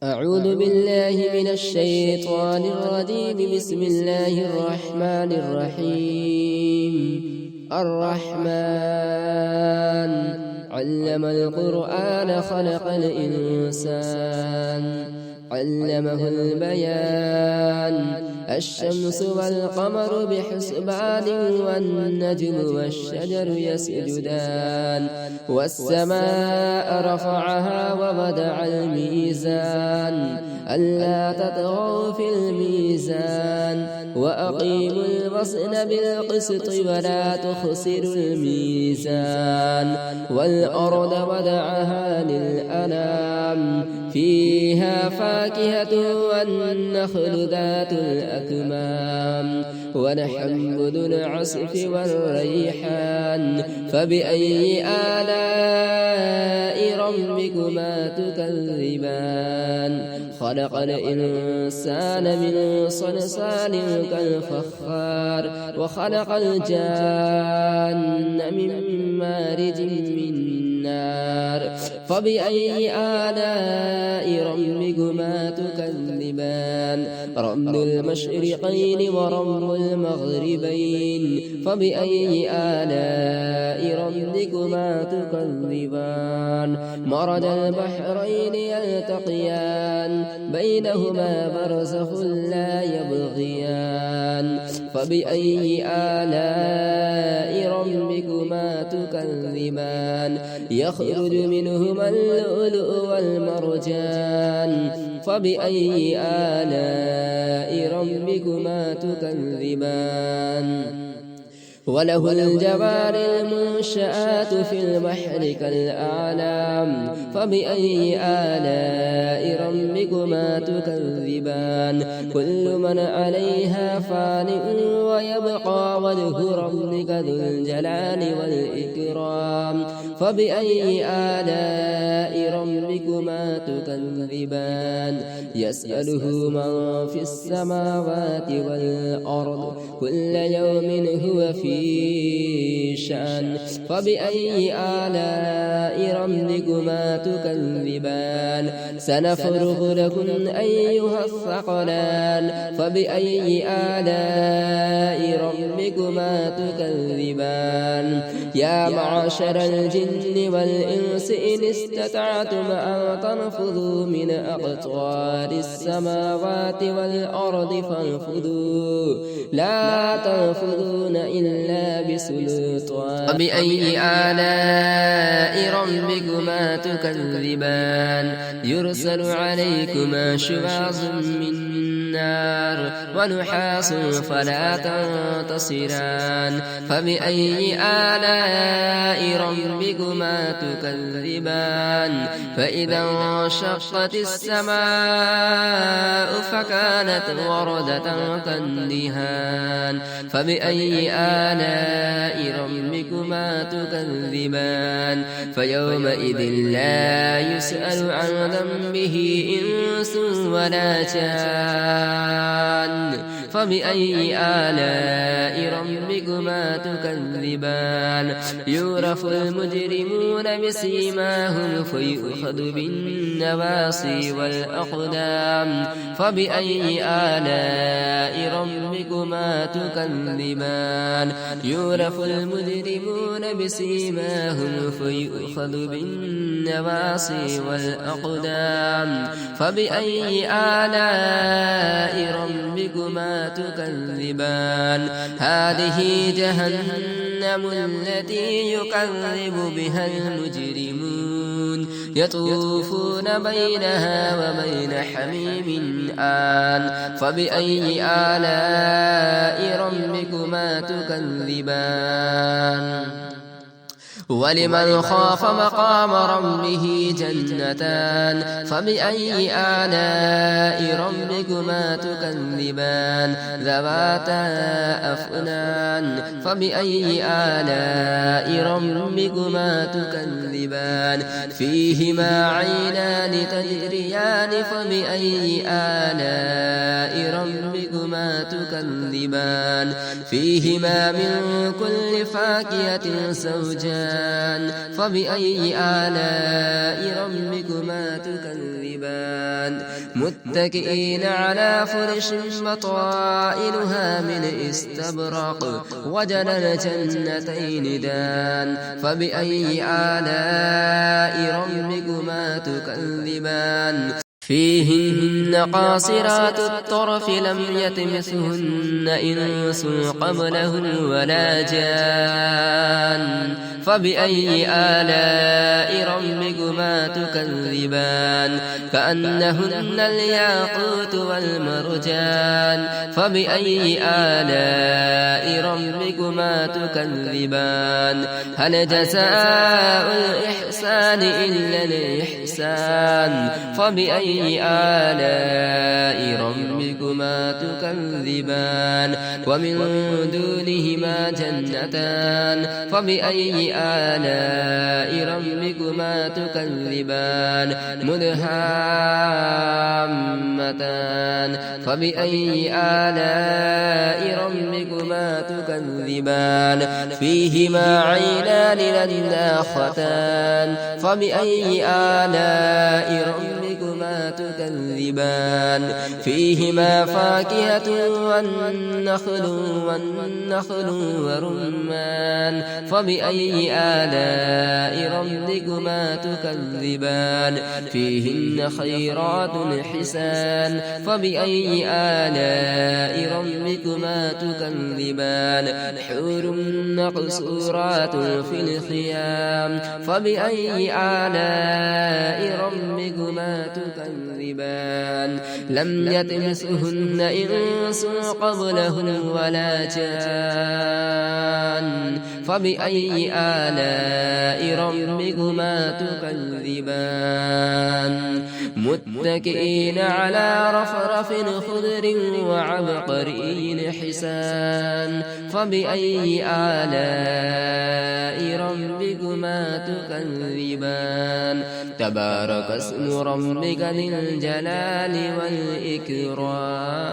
أعوذ بالله من الشيطان الرجيم. بسم الله الرحمن الرحيم. الرحمن علم القرآن خلق الإنسان علمه البيان. الشمس والقمر بحسبان والنجم والشجر يسجدان. والسماء رفعها ووضع الميزان ألا تطغوا في الميزان وأقيموا الوزن بالقسط ولا تخسروا الميزان. والأرض وضعها للأنام فيها فاكهة والنخل ذات الأكمام والحب ذو العصف والريحان. فبأي آلاء ربكما تكذبان؟ خلق الإنسان من صلصال كالفخار وخلق الجان من مارج من نار. فبأي آلاء ربكما تكذبان؟ رب المشرقين ورب المغربين. فبأي آلاء ربكما تكذبان؟ مرج البحرين يلتقيان بينهما برزخ لا يبغيان. فبأي آلاء ربكما تكذبان؟ يخرج منهما اللؤلؤ والمرجان. فبأي آلاء ربكما تكذبان؟ وله الجوار المنشآت في البحر كالأعلام. فبأي آلاء ربكما تكذبان؟ كل من عليها فان ويبقى وجه ربك ذو الجلال والإكرام. فبأي آلاء ربكما تكذبان؟ يسأله من في السماوات والأرض كل يوم هو في شأن. فبأي آلاء ربكما تكذبان؟ سنفرغ لكم أيها الثقلان. فبأي آلاء ربكما تكذبان؟ يا معشر الجن والإنس إن استطعتم أن تنفذوا من أقطار السماوات والأرض فانفذوا لا تنفذون إلا بسلطان. فبأي آلاء ربكما تكذبان؟ يرسل عليكما شواظ من نار ونحاس فلا تنتصران. فبأي آلاء ربكما تكذبان؟ فإذا انشقت السماء فكانت وردة كالدهان. فبأي آلاء ربكما تكذبان؟ فيومئذ لا يسأل عن ذنبه إنس ولا جان. فبأي آلاء ربكما تكذبان؟ يعرف المجرمون بسيماهم فيؤخذ بالنواصي والأقدام. فبأي آلاء ربكما تكذبان؟ يعرف المجرمون بسيماهم فيؤخذ بالنواصي والأقدام. فبأي آلاء ربكما تكذبان؟ هذه جهنم التي يكذب بها المجرمون يطوفون بينها وبين حميم آن. فبأي آلاء ربكما تكذبان؟ ولمن خاف مقام ربه جنتان. فبأي آلاء ربكما تكذبان؟ ذواتا أفنان. فبأي آلاء ربكما تكذبان؟ فيهما عينان تجريان. فبأي آلاء ربكما تكذبان؟ فيهما من كل فاكهة زوجان. فبأي آلاء ربكما تكذبان؟ متكئين على فرش بطائنها من استبرق وجنى الجنتين دان فبأي آلاء ربكما تكذبان فيهن قاصرات الطرف لم يطمثهن إنس قبلهم ولا جان فبأي آلاء ربكما تكذبان كأنهن الياقوت والمرجان فبأي آلاء ربكما تكذبان هل جزاء الإحسان إلا الإحسان فبأي آلاء ربكما تكذبان ومن دونهما جنتان فبأي آلاء ربكما تكذبان مدهامتان فبأي آلاء ربكما تكذبان فيهما عينان نضاختان فبأي آلاء ربكما تكذبان فيهما فاكهة والنخل ورمان فبأي آلاء ربكما تكذبان فيهن خيرات حسان فبأي آلاء ربكما تكذبان حور مقصورات في الخيام فبأي آلاء ربكما تكذبان لم يطمثهن إنس قبلهم ولا جان فبأي آلاء ربكما تكذبان متكئين على رفرف خضر وعبقري حسان فبأي آلاء ربكما تكذبان تبارك اسم ربك ذي الجلال والإكرام.